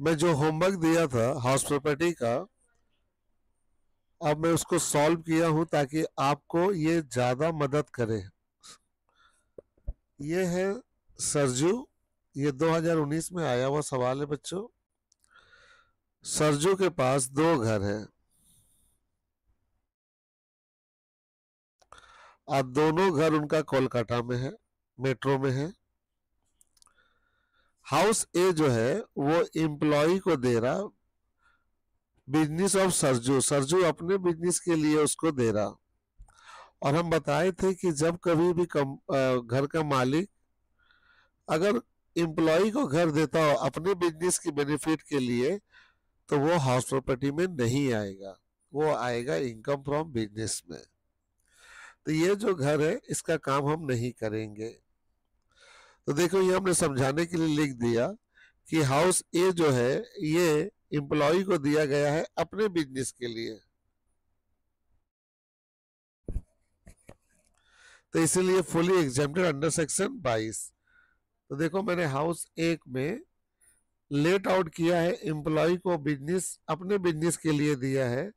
मैं जो होमवर्क दिया था हाउस प्रॉपर्टी का, अब मैं उसको सॉल्व किया हूं ताकि आपको ये ज्यादा मदद करे। ये है सरजू, ये 2019 में आया हुआ सवाल है बच्चों। सरजू के पास दो घर है और दोनों घर उनका कोलकाता में है, मेट्रो में है। हाउस ए जो है वो एम्प्लॉय को दे रहा बिजनेस ऑफ सरजू, सरजू अपने बिजनेस के लिए उसको दे रहा। और हम बताए थे कि जब कभी भी घर का मालिक अगर एम्प्लॉय को घर देता हो अपने बिजनेस की बेनिफिट के लिए, तो वो हाउस प्रॉपर्टी में नहीं आएगा, वो आएगा इनकम फ्रॉम बिजनेस में। तो ये जो घर है इसका काम हम नहीं करेंगे। तो देखो ये हमने समझाने के लिए लिख दिया कि हाउस ए जो है ये एम्प्लॉय को दिया गया है अपने बिजनेस के लिए, तो इसीलिए फुली एग्जेम्प्टेड अंडर सेक्शन 22। तो देखो मैंने हाउस एक में लेट आउट किया है, एम्प्लॉय को बिजनेस अपने बिजनेस के लिए दिया है,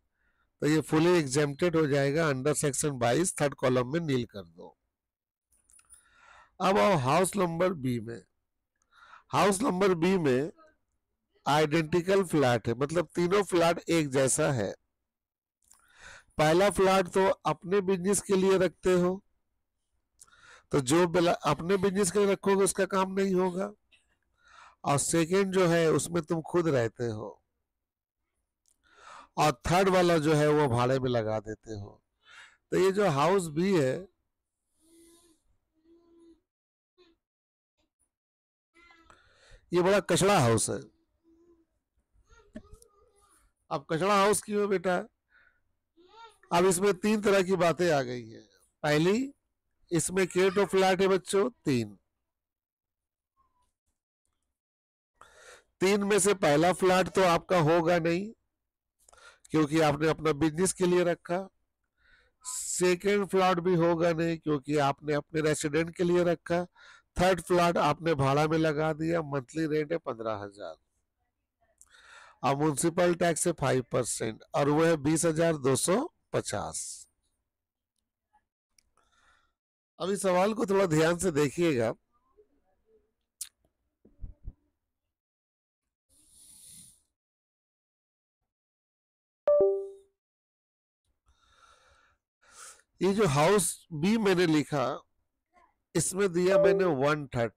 तो ये फुली एग्जेम्प्टेड हो जाएगा अंडर सेक्शन 22, थर्ड कॉलम में नील कर दो। अब आओ हाउस नंबर बी में। हाउस नंबर बी में आइडेंटिकल फ्लैट है, मतलब तीनों फ्लैट एक जैसा है। पहला फ्लैट तो अपने बिजनेस के लिए रखते हो, तो जो अपने बिजनेस के लिए रखोगे उसका काम नहीं होगा। और सेकंड जो है उसमें तुम खुद रहते हो, और थर्ड वाला जो है वो भाड़े में लगा देते हो। तो ये जो हाउस बी है ये बड़ा कचड़ा हाउस है। अब कचड़ा हाउस क्यों है बेटा? अब इसमें तीन तरह की बातें आ गई है। पहली, इसमें केट ऑफ फ्लैट है बच्चों तीन, तीन में से पहला फ्लैट तो आपका होगा नहीं क्योंकि आपने अपना बिजनेस के लिए रखा। सेकेंड फ्लैट भी होगा नहीं क्योंकि आपने अपने रेसिडेंट के लिए रखा। थर्ड फ्लैट आपने भाड़ा में लगा दिया, मंथली रेंट है 15,000, और म्यूनसिपल टैक्स है 5% और वो है 20,250। अब इस सवाल को थोड़ा ध्यान से देखिएगा। ये जो हाउस बी मैंने लिखा इसमें दिया मैंने 1/3,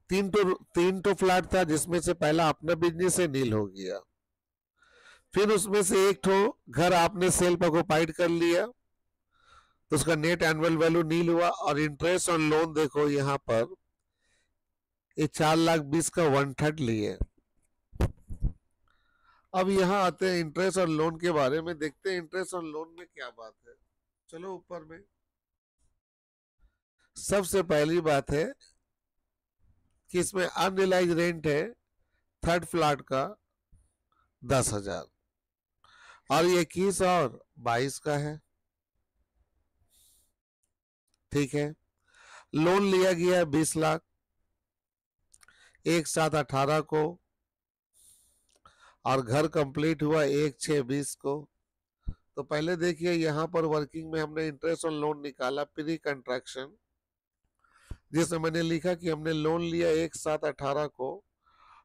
तीन तो फ्लैट था जिसमें से पहला अपना बिजनेस है, नील हो गया। फिर उसमें से एक तो घर आपने सेल पर ऑक्युपाइड कर लिया, तो उसका नेट एनुअल वैल्यू नील हुआ। और इंटरेस्ट ऑन लोन देखो यहाँ पर ये 4,20,000 का 1/3 लिए। अब यहाँ आते हैं इंटरेस्ट और लोन के बारे में, देखते हैं इंटरेस्ट और लोन में क्या बात है। चलो ऊपर में सबसे पहली बात है कि इसमें अनरिलाइज रेंट है थर्ड फ्लैट का 10,000 और ये 21 और 22 का है, ठीक है। लोन लिया गया है 20 लाख, 1/7/18 को, और घर कंप्लीट हुआ 1/6/20 को। तो पहले देखिए यहाँ पर वर्किंग में हमने इंटरेस्ट ऑन लोन निकाला प्री कंट्रैक्शन, जिसमें मैंने लिखा कि हमने लोन लिया 1/7/18 को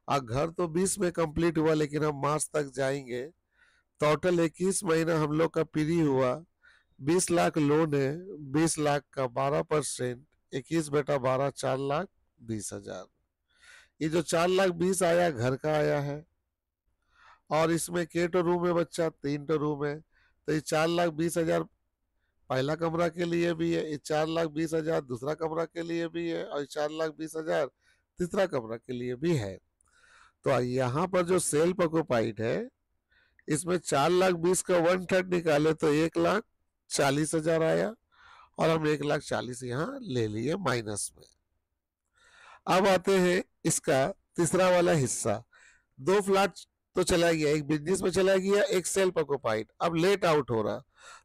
और घर तो 20 में कंप्लीट हुआ लेकिन हम मार्च तक जाएंगे। टोटल 21 महीना हम लोग का पीरी हुआ, 20 लाख लोन है, 20 लाख का 12%, 21/12 4,20,000। ये जो 4,20,000 आया घर का आया है, और इसमें के तो रूम है बच्चा, 3 तो रूम है, तो ये 4,20,000 पहला कमरा के लिए भी है, ये 4,20,000 दूसरा कमरा के लिए भी है, और 4,20,000 तीसरा कमरा के लिए भी है। तो यहाँ पर जो सेल्फ ऑक्युपाइड है इसमें 4,20,000 का 1/3 निकाले तो 1,40,000 आया, और हम 1,40,000 यहाँ ले लिए माइनस में। अब आते हैं इसका तीसरा वाला हिस्सा। दो फ्लैट तो चला गया, एक बिजनेस में चला गया, एक सेल्फ ऑक्युपाइड, अब लेट आउट हो रहा।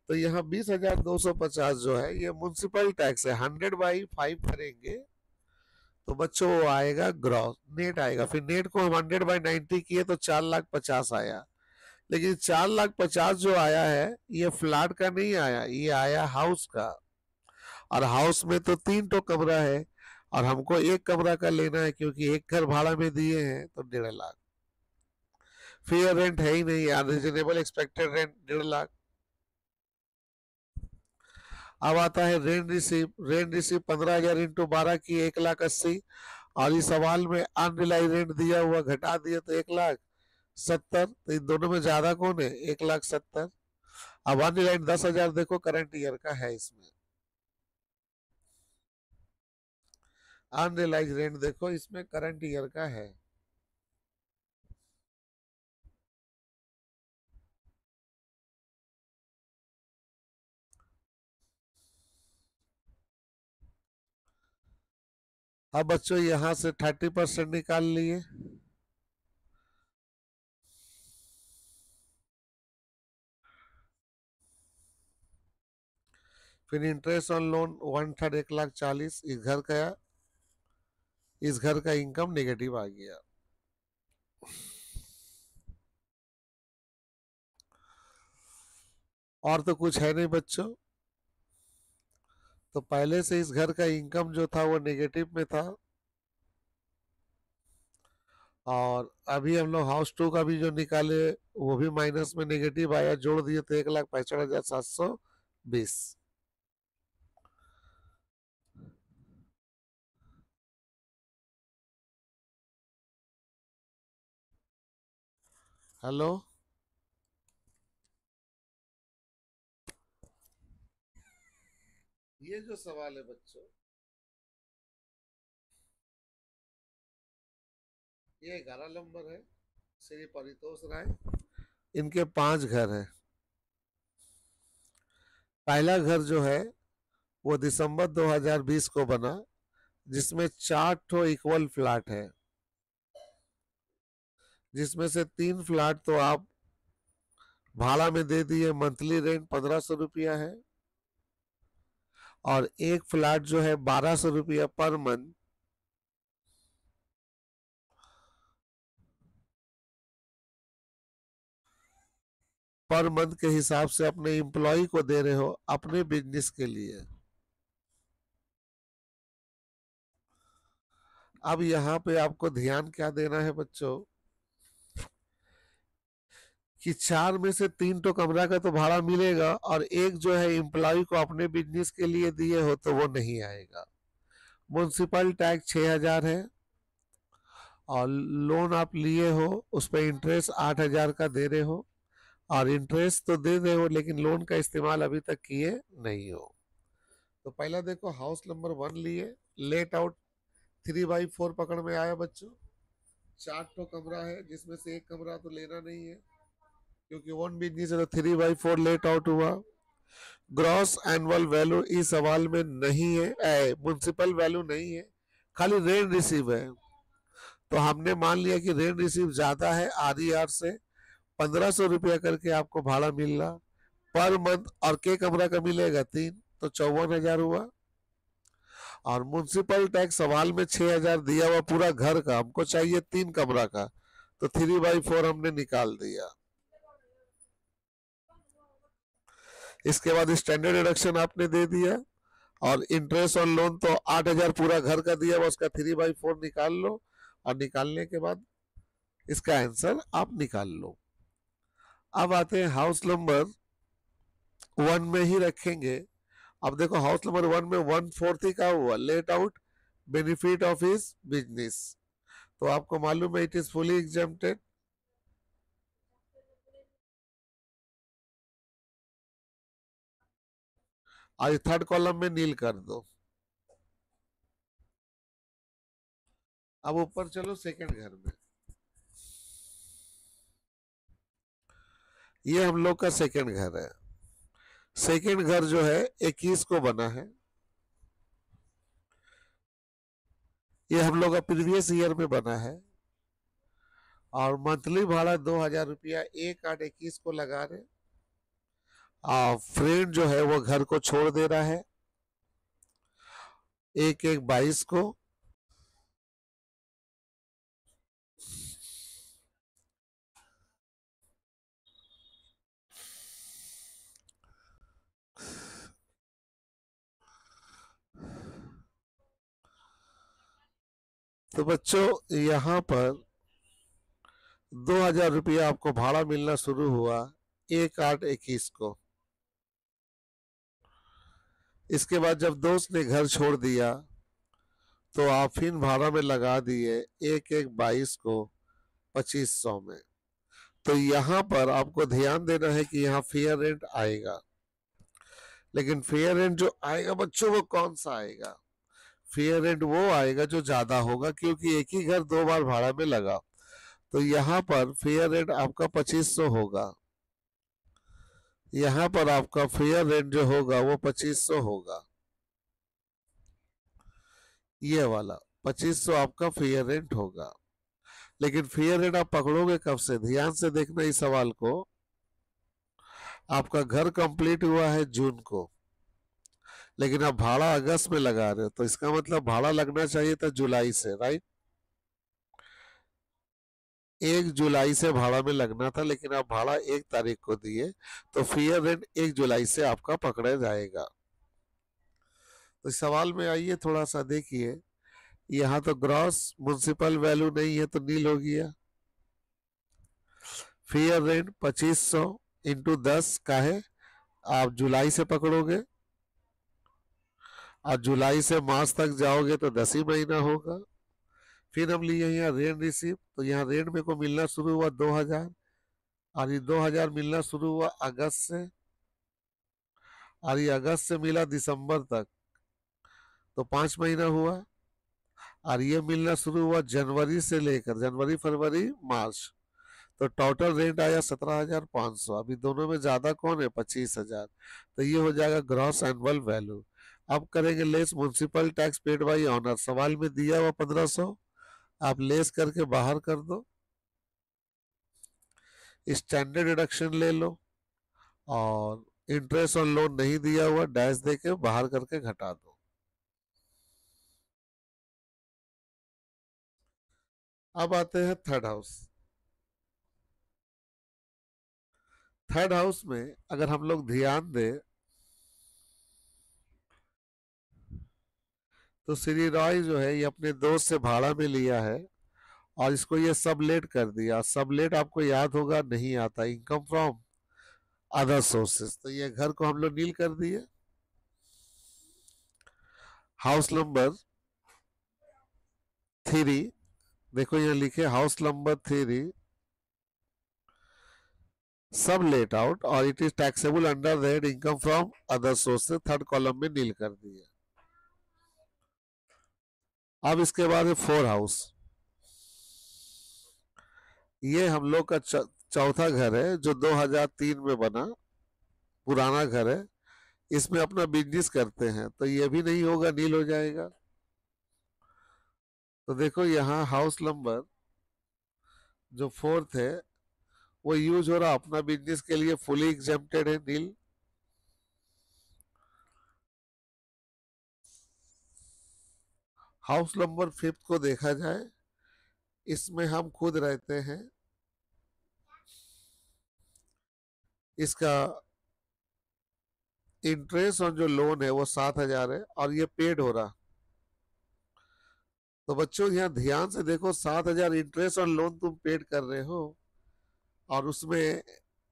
तो यहाँ 20,250 जो है ये म्युनिसिपल टैक्स है, 100/5 करेंगे तो बच्चों वो आएगा ग्रॉस, नेट आएगा। फिर नेट को हम 100/90 किए तो 4,50,000 आया। लेकिन 4,50,000 जो आया है ये फ्लैट का नहीं आया, ये आया हाउस का। और हाउस में तो 3 तो कमरा है और हमको एक कमरा का लेना है, क्योंकि एक घर भाड़ा में दिए हैं तो 1.5 लाख। फेयर रेंट है ही नहीं, अनरीजनेबल एक्सपेक्टेड रेंट 1.5 लाख। अब आता है rent receive. Rent receive 15,000 into 12 की 1,80,000। और इस सवाल में अनरिलाइज रेंट दिया हुआ घटा दिया तो 1,70,000। तो इन दोनों में ज्यादा कौन है? 1,70,000। अब अनरिलाइज 10,000 देखो करंट ईयर का है इसमें। अनरिलाइज रेंट देखो इसमें करंट ईयर का है। अब बच्चों यहां से 30% निकाल लिए। फिर इंटरेस्ट ऑन लोन 1/3 1,40,000। इस घर का इनकम नेगेटिव आ गया। और तो कुछ है नहीं बच्चों। तो पहले से इस घर का इनकम जो था वो नेगेटिव में था। और अभी हम लोग हाउस 2 का भी जो निकाले वो भी माइनस में नेगेटिव आया, जोड़ दिए तो 1,65,720। हेलो, ये जो सवाल है बच्चों, ये 11 नंबर है। श्री परितोष राय, इनके 5 घर हैं। पहला घर जो है वो दिसंबर 2020 को बना, जिसमें 4 ठो इक्वल फ्लैट है, जिसमें से 3 फ्लैट तो आप भाड़ा में दे दिए। मंथली रेंट 1,500 रुपया है। और एक फ्लैट जो है 1,200 रुपया पर मंथ के हिसाब से अपने एम्प्लॉय को दे रहे हो अपने बिजनेस के लिए। अब यहाँ पे आपको ध्यान क्या देना है बच्चों, कि 4 में से 3 तो कमरा का तो भाड़ा मिलेगा और एक जो है एम्प्लॉय को अपने बिजनेस के लिए दिए हो तो वो नहीं आएगा। म्युनिसिपल टैक्स 6,000 है। और लोन आप लिए हो उस पर इंटरेस्ट 8,000 का दे रहे हो। और इंटरेस्ट तो दे रहे हो लेकिन लोन का इस्तेमाल अभी तक किए नहीं हो। तो पहला देखो हाउस नंबर 1 लिए, लेट आउट 3/4 पकड़ में आया बच्चों। 4 तो कमरा है जिसमें से एक कमरा तो लेना नहीं है, क्योंकि वन बिजनेस है तो 3/4 लेट आउट हुआ। ग्रॉस एनुअल वैल्यू इस सवाल में नहीं है, म्युनिसिपल वैल्यू नहीं है, खाली रेंट रिसीव है। तो हमने मान लिया कि रेंट रिसीव ज्यादा है RER से। 1,500 रुपया करके आपको भाड़ा मिल रहा पर मंथ। और के कमरा का मिलेगा 3, तो 54,000 हुआ। और म्युनिसिपल टैक्स सवाल में 6,000 दिया हुआ पूरा घर का, हमको चाहिए 3 कमरा का, तो 3/4 हमने निकाल दिया। इसके बाद स्टैंडर्ड डिडक्शन आपने दे दिया। और इंटरेस्ट ऑन लोन तो 8,000 पूरा घर का दिया हुआ, उसका 3/4 निकाल लो। और निकालने के बाद इसका आंसर आप निकाल लो। अब आते हैं हाउस नंबर 1 में ही रखेंगे। अब देखो हाउस नंबर 1 में 1/4 ही का हुआ let out benefit of his business. तो आपको मालूम है इट इज फुली एग्जेम्प्टेड। और थर्ड कॉलम में नील कर दो। अब ऊपर चलो सेकंड घर में। ये हम लोग का सेकंड घर है। सेकंड घर जो है 21 को बना है। ये हम लोग का प्रीवियस ईयर में बना है। और मंथली भाड़ा 2,000 रुपया 1/8/21 को लगा रहे। और फ्रेंड जो है वो घर को छोड़ दे रहा है 1/1/22 को। तो बच्चों यहाँ पर 2,000 रुपया आपको भाड़ा मिलना शुरू हुआ 1/8/21 को। इसके बाद जब दोस्त ने घर छोड़ दिया तो आप फिर भाड़ा में लगा दिए 1/1/22 को 2,500 में। तो यहाँ पर आपको ध्यान देना है कि यहाँ फेयर रेंट आएगा, लेकिन फेयर रेंट जो आएगा बच्चों वो कौन सा आएगा? फेयर रेंट वो आएगा जो ज्यादा होगा, क्योंकि एक ही घर 2 बार भाड़ा में लगा। तो यहाँ पर फेयर रेंट आपका 2,500 होगा। यहाँ पर आपका फेयर रेंट जो होगा वो 2,500 होगा। ये वाला 2,500 आपका फेयर रेंट होगा। लेकिन फेयर रेंट आप पकड़ोगे कब से? ध्यान से देखना इस सवाल को। आपका घर कंप्लीट हुआ है जून को, लेकिन आप भाड़ा अगस्त में लगा रहे हो, तो इसका मतलब भाड़ा लगना चाहिए था जुलाई से, राइट? 1 जुलाई से भाड़ा में लगना था, लेकिन आप भाड़ा 1 तारीख को दिए, तो फेयर रेंट 1 जुलाई से आपका पकड़ा जाएगा। तो इस सवाल में आइए थोड़ा सा देखिए, यहाँ तो ग्रॉस म्युनिसिपल वैल्यू नहीं है तो नील हो गया। फेयर रेंट 2,500 इंटू 10 का है, आप जुलाई से पकड़ोगे और जुलाई से मार्च तक जाओगे तो 10 ही महीना होगा। फिर हम लिए यहाँ रेंट रिसीव, तो यहाँ रेंट मेरे को मिलना शुरू हुआ 2,000, और ये 2,000 मिलना शुरू हुआ अगस्त से, और ये अगस्त से मिला दिसंबर तक, तो 5 महीना हुआ। और ये मिलना शुरू हुआ जनवरी से लेकर जनवरी फरवरी मार्च, तो टोटल रेंट आया 17,500। अभी दोनों में ज्यादा कौन है? 25,000। तो ये हो जाएगा ग्रॉस एनुअल वैल्यू। अब करेंगे less municipal tax paid by owner. सवाल में दिया हुआ 1,500, आप लेस करके बाहर कर दो, स्टैंडर्ड डिडक्शन ले लो, और इंटरेस्ट ऑन लोन नहीं दिया हुआ डैश दे के बाहर करके घटा दो। अब आते हैं थर्ड हाउस। थर्ड हाउस में अगर हम लोग ध्यान दें तो श्री रॉय जो है ये अपने दोस्त से भाड़ा में लिया है और इसको ये सबलेट कर दिया। सबलेट आपको याद होगा नहीं आता, इनकम फ्रॉम अदर सोर्सेस। तो ये घर को हम लोग नील कर दिए। हाउस नंबर 3, देखो यहाँ लिखे हाउस नंबर 3 सब लेट आउट और it is taxable under the head income from other sources, third column में नील कर दिए। अब इसके बाद है 4 हाउस। ये हम लोग का चौथा घर है जो 2003 में बना, पुराना घर है। इसमें अपना बिजनेस करते हैं, तो ये भी नहीं होगा, नील हो जाएगा। तो देखो यहाँ हाउस नंबर जो 4th है वो यूज हो रहा अपना बिजनेस के लिए, फुली एग्जेम्प्टेड है, नील। हाउस नंबर 5th को देखा जाए, इसमें हम खुद रहते हैं, इसका इंटरेस्ट और जो लोन है वो 7,000 है और ये पेड हो रहा। तो बच्चों यहाँ ध्यान से देखो, 7,000 इंटरेस्ट और लोन तुम पेड कर रहे हो और उसमें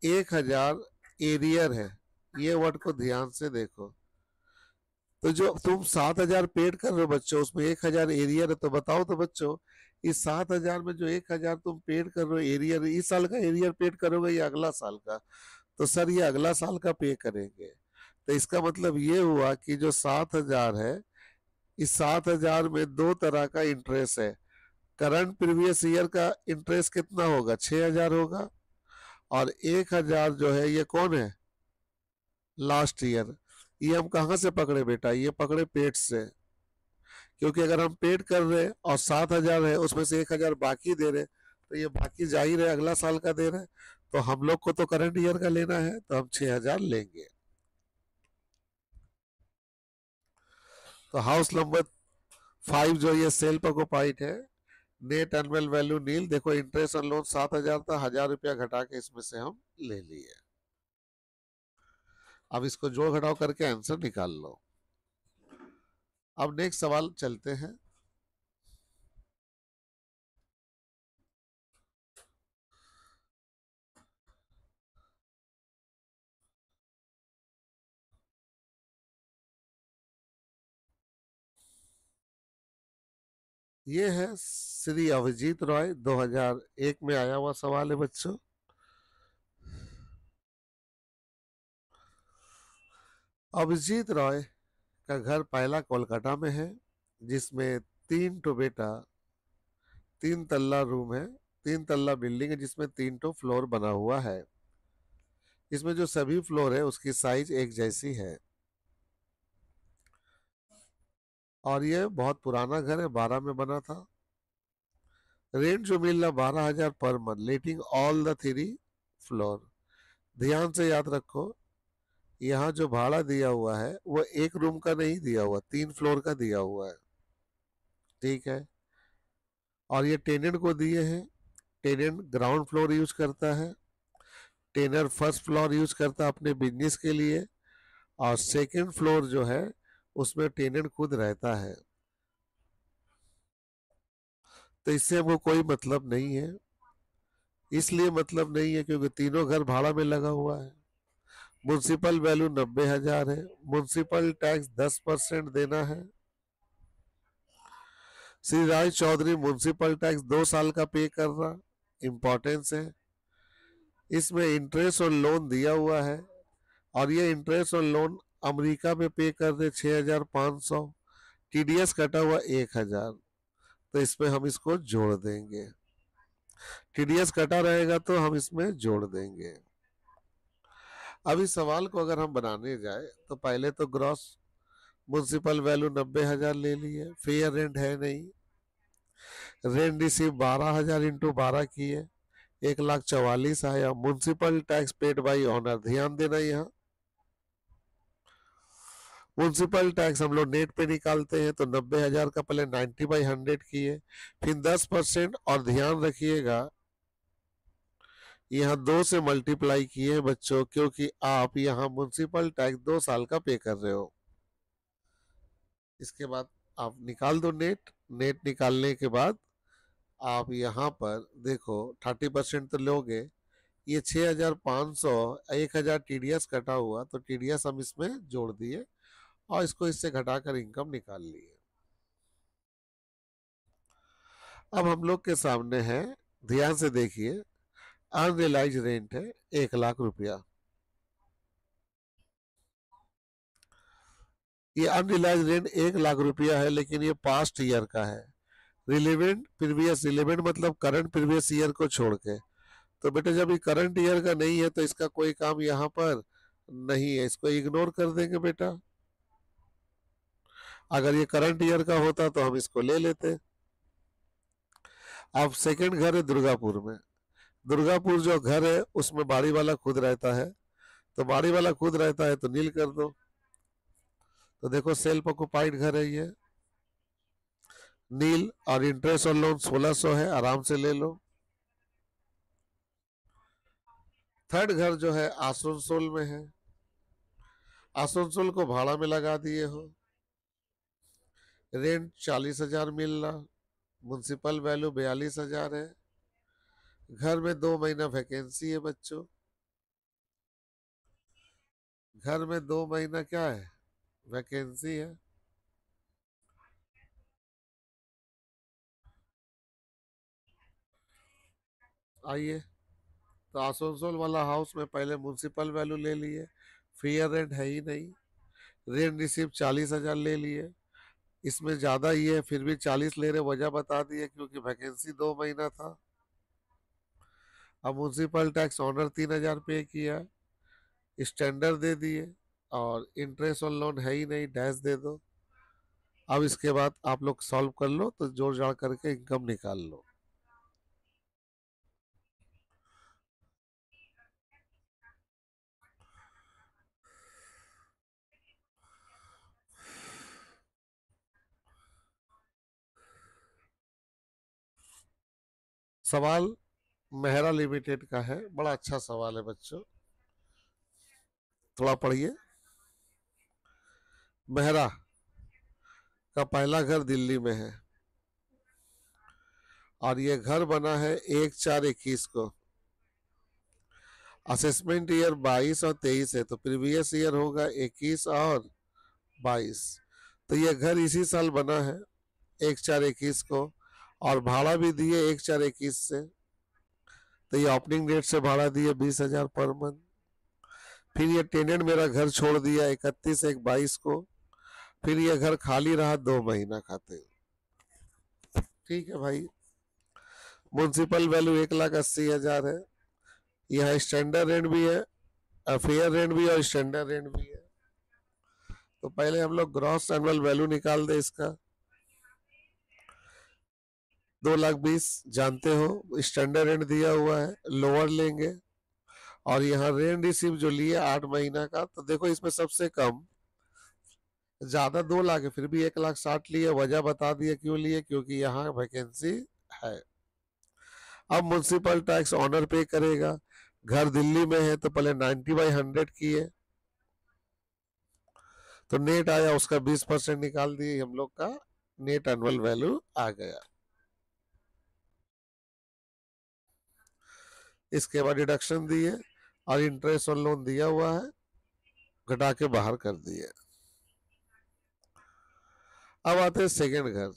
1,000 एरियर है। ये वर्ड को ध्यान से देखो। तो जो तुम 7,000 पेड कर रहे हो बच्चों, उसमें 1,000 एरियर है। तो बताओ तो बच्चों, इस 7,000 में जो 1,000 तुम पेड कर रहे हो एरियर, इस साल का एरियर पेड करोगे या अगला साल का? तो सर ये अगला साल का पे करेंगे। तो इसका मतलब ये हुआ कि जो 7,000 है, इस 7,000 में 2 तरह का इंटरेस्ट है। करंट प्रीवियस ईयर का इंटरेस्ट कितना होगा? 6,000 होगा। और 1,000 जो है ये कौन है? Last year. ये हम कहाँ से पकड़े बेटा? ये पकड़े पेड से, क्योंकि अगर हम पेड कर रहे और 7,000 है उसमें से 1,000 बाकी दे रहे, तो ये बाकी जाहिर है अगला साल का दे रहे। तो हम लोग को तो करंट ईयर का लेना है, तो हम 6,000 लेंगे। तो हाउस नंबर 5 जो ये सेल्फ ऑक्युपाइड है, नेट एनुअल वैल्यू नील। देखो इंटरेस्ट और लोन 7,000 था, 1,000 रुपया घटा के इसमें से हम ले लिए। अब इसको जोड़ घटाव करके आंसर निकाल लो। अब नेक्स्ट सवाल चलते हैं। ये है श्री अभिजीत रॉय, 2001 में आया हुआ सवाल है बच्चों। अभिजीत रॉय का घर पहला कोलकाता में है, जिसमें 3 बेटा, 3 तल्ला रूम है, 3 तल्ला बिल्डिंग है, जिसमें 3 फ्लोर बना हुआ है। इसमें जो सभी फ्लोर है उसकी साइज एक जैसी है। और ये बहुत पुराना घर है, 12 में बना था। रेंट जो मिल रहा 12,000 per month, letting all the 3 floor. ध्यान से याद रखो, यहाँ जो भाड़ा दिया हुआ है वो एक रूम का नहीं दिया हुआ, 3 फ्लोर का दिया हुआ है। ठीक है। और ये टेनेंट को दिए हैं। टेनेंट ग्राउंड फ्लोर यूज करता है, टेनर फर्स्ट फ्लोर यूज करता है अपने बिजनेस के लिए, और सेकंड फ्लोर जो है उसमें टेनेंट खुद रहता है। तो इससे हमको कोई मतलब नहीं है। इसलिए मतलब नहीं है क्योंकि तीनों घर भाड़ा में लगा हुआ है। म्युनिसिपल वैल्यू 90,000 है। म्युनिसिपल टैक्स 10% देना है। श्री राय चौधरी म्युनिसिपल टैक्स 2 साल का पे कर रहा। इंपॉर्टेंस है। इसमें इंटरेस्ट और लोन दिया हुआ है, और ये इंटरेस्ट और लोन अमेरिका में पे कर रहे 6,500। टीडीएस कटा हुआ 1,000। तो इसमें हम इसको जोड़ देंगे। टीडीएस कटा रहेगा तो हम इसमें जोड़ देंगे। अब इस सवाल को अगर हम बनाने जाए तो पहले तो ग्रॉस म्युनिसिपल वैल्यू 90,000 ले लिए, फेयर रेंट है नहीं। रेंट रिसीव 12,000 इंटू 12 किए, 1,44,000 आया। Municipal tax paid by owner, ध्यान देना यहाँ म्युनिसिपल टैक्स हम लोग नेट पे निकालते हैं, तो 90,000 का पहले 90/100 किए, फिर 10%, और ध्यान रखिएगा यहाँ 2 से मल्टीप्लाई किए बच्चों, क्योंकि आप यहाँ म्युनिसिपल टैक्स 2 साल का पे कर रहे हो। इसके बाद आप निकाल दो नेट। नेट निकालने के बाद आप यहाँ पर देखो 30% तो लोगे। ये 6,500, 1,000 टीडीएस कटा हुआ, तो टीडीएस हम इसमें जोड़ दिए और इसको इससे घटाकर इनकम निकाल लिए। अब हम लोग के सामने है, ध्यान से देखिए, अनरियलाइज रेंट है 1,00,000 रुपया। ये अनरियलाइज रेंट 1,00,000 रुपया है, लेकिन ये पास्ट ईयर का है। रिलेवेंट प्रीवियस, रिलेवेंट मतलब करंट प्रीवियस ईयर को छोड़ के। तो बेटे जब ये करंट ईयर का नहीं है तो इसका कोई काम यहाँ पर नहीं है, इसको इग्नोर कर देंगे बेटा। अगर ये करंट ईयर का होता तो हम इसको ले लेते। अब सेकंड घर है दुर्गापुर में। दुर्गापुर जो घर है उसमें बाड़ी वाला खुद रहता है, तो बाड़ी वाला खुद रहता है तो नील कर दो। तो देखो सेल्फ ऑक्युपाइड घर है ये, नील। और इंटरेस्ट और लोन 1,600 है, आराम से ले लो। थर्ड घर जो है आसनसोल में है। आसनसोल को भाड़ा में लगा दिए हो, रेंट 40,000 मिल रहा, म्युनिसिपल वैल्यू 42,000 है। घर में 2 महीना वैकेंसी है बच्चों। घर में 2 महीना क्या है, वैकेंसी है। आइए, तो आसनसोल वाला हाउस में पहले म्युनिसिपल वैल्यू ले लिए, फेयर रेंट है ही नहीं। रेंट रिसिप्ट 40,000 ले लिए, इसमें ज्यादा ही है फिर भी 40 ले रहे, वजह बता दिए क्योंकि वैकेंसी 2 महीना था। अब म्युनिसिपल टैक्स ऑनर 3,000 पे किया, स्टैंडर्ड दे दिए, और इंटरेस्ट ऑन लोन है ही नहीं, डैश दे दो। अब इसके बाद आप लोग सॉल्व कर लो, तो जोड़ जाड़ करके इनकम निकाल लो। सवाल मेहरा लिमिटेड का है, बड़ा अच्छा सवाल है बच्चों, थोड़ा पढ़िए। मेहरा का पहला घर दिल्ली में है, और ये घर बना है 1/4/21 को। असेसमेंट ईयर 22 और 23 है, तो प्रीवियस ईयर होगा 21 और 22। तो ये घर इसी साल बना है। 1/4/21 को, और भाड़ा भी दिए 1/4/21 से। तो ये ओपनिंग डेट से भाड़ा दिए 20,000 पर मंथ। फिर ये टेनेंट मेरा घर छोड़ दिया 31/1/22 को। फिर ये घर खाली रहा 2 महीना खाते। ठीक है भाई। म्युनिसिपल वैल्यू 1,80,000 है। यहाँ स्टैंडर्ड रेंट भी है, फेयर रेंट भी है और स्टैंडर्ड रेंट भी है। तो पहले हम लोग ग्रॉस एनुअल वैल्यू निकाल दे इसका। 2,20,000 जानते हो, स्टैंडर्ड रेंट दिया हुआ है, लोअर लेंगे। और यहाँ रेंट रिसीव जो लिए 8 महीना का, तो देखो इसमें सबसे कम, ज्यादा 2 लाख है, फिर भी 1,60,000 लिए। वजह बता दिए क्यों लिए, क्योंकि यहाँ वैकेंसी है। अब म्युनिसिपल टैक्स ऑनर पे करेगा। घर दिल्ली में है तो पहले 90/100 किए, तो नेट आया उसका 20% निकाल दिए, हम लोग का नेट एनुअल वैल्यू आ गया। इसके बाद डिडक्शन दिए और इंटरेस्ट ऑन लोन दिया हुआ है, घटा के बाहर कर दिए। अब आते हैं सेकेंड घर।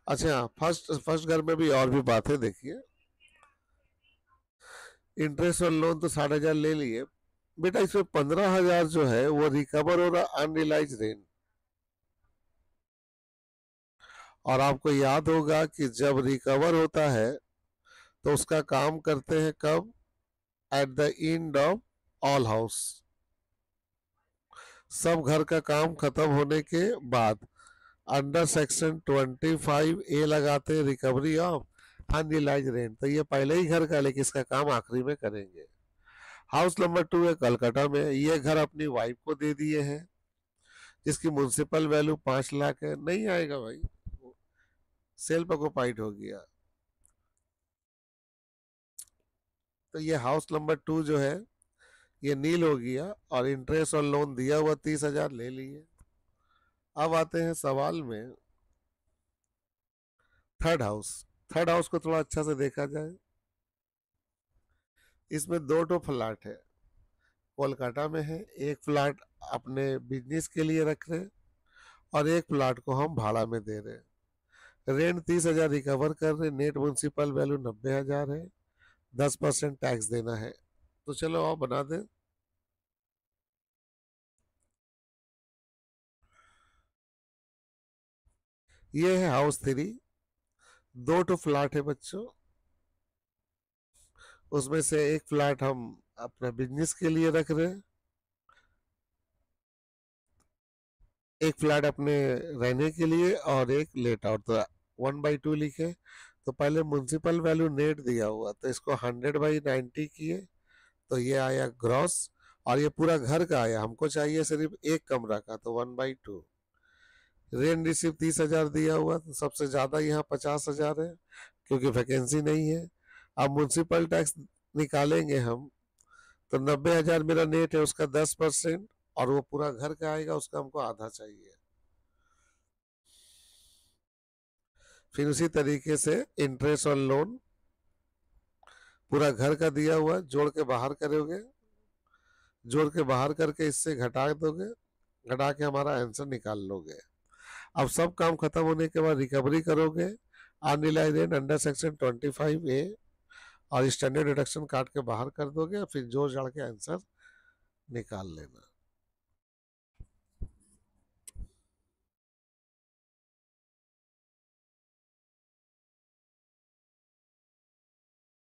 अच्छा, फर्स्ट घर में भी और भी बातें देखिए। इंटरेस्ट ऑन लोन तो 60,000 ले लिए बेटा, इसमें 15,000 जो है वो रिकवर हो रहा अनरियलाइज रेंट। और आपको याद होगा कि जब रिकवर होता है तो उसका काम करते हैं कब? At the end of all house. सब घर का काम खत्म होने के बाद अंडर सेक्शन 25A लगाते हैं, रिकवरी ऑफ अनरियलाइज रेंट। तो ये पहले ही घर का, लेकिन इसका काम आखिरी में करेंगे। हाउस नंबर 2 है कलकत्ता में। ये घर अपनी वाइफ को दे दिए हैं, जिसकी म्युनिसिपल वैल्यू 5 लाख है। नहीं आएगा भाई, सेल पर ऑक्युपाइड हो गया। तो ये हाउस नंबर 2 जो है ये नील हो गया, और इंटरेस्ट और लोन दिया हुआ 30,000 ले लिए। अब आते हैं सवाल में थर्ड हाउस। थर्ड हाउस को थोड़ा अच्छा से देखा जाए। इसमें 2 फ्लैट है, कोलकाता में है। एक फ्लैट अपने बिजनेस के लिए रख रहे, और एक प्लाट को हम भाड़ा में दे रहे। रेंट 30,000 रिकवर कर रहे। नेट म्युनिसिपल वैल्यू 90,000 है। 10% टैक्स देना है। तो चलो आप बना दें। ये है हाउस 3। 2 फ्लैट है बच्चों, उसमें से एक फ्लैट हम अपना बिजनेस के लिए रख रहे हैं, एक फ्लैट अपने रहने के लिए, और एक लेट आउट। तो 1/2 लिखे। तो पहले म्युनिसिपल वैल्यू नेट दिया हुआ, तो इसको 100/90 किए, तो ये आया ग्रॉस। और ये पूरा घर का आया, हमको चाहिए सिर्फ एक कमरा का, तो 1/2। रेंट रिसीव 30,000 दिया हुआ, तो सबसे ज्यादा यहाँ 50,000 है, क्योंकि वैकेंसी नहीं है। अब म्युनिसिपल टैक्स निकालेंगे हम, तो 90,000 मेरा नेट है, उसका 10%, और वो पूरा घर का आएगा, उसका हमको आधा चाहिए। फिर उसी तरीके से इंटरेस्ट और लोन पूरा घर का दिया हुआ, जोड़ के बाहर करोगे, जोड़ के बाहर करके इससे घटा दोगे, घटा के हमारा आंसर निकाल लोगे। अब सब काम खत्म होने के बाद रिकवरी करोगे unrealised rent under section 25A, और स्टैंडर्ड डिडक्शन काट के बाहर कर दोगे, फिर जोड़ जाड़ के आंसर निकाल लेना।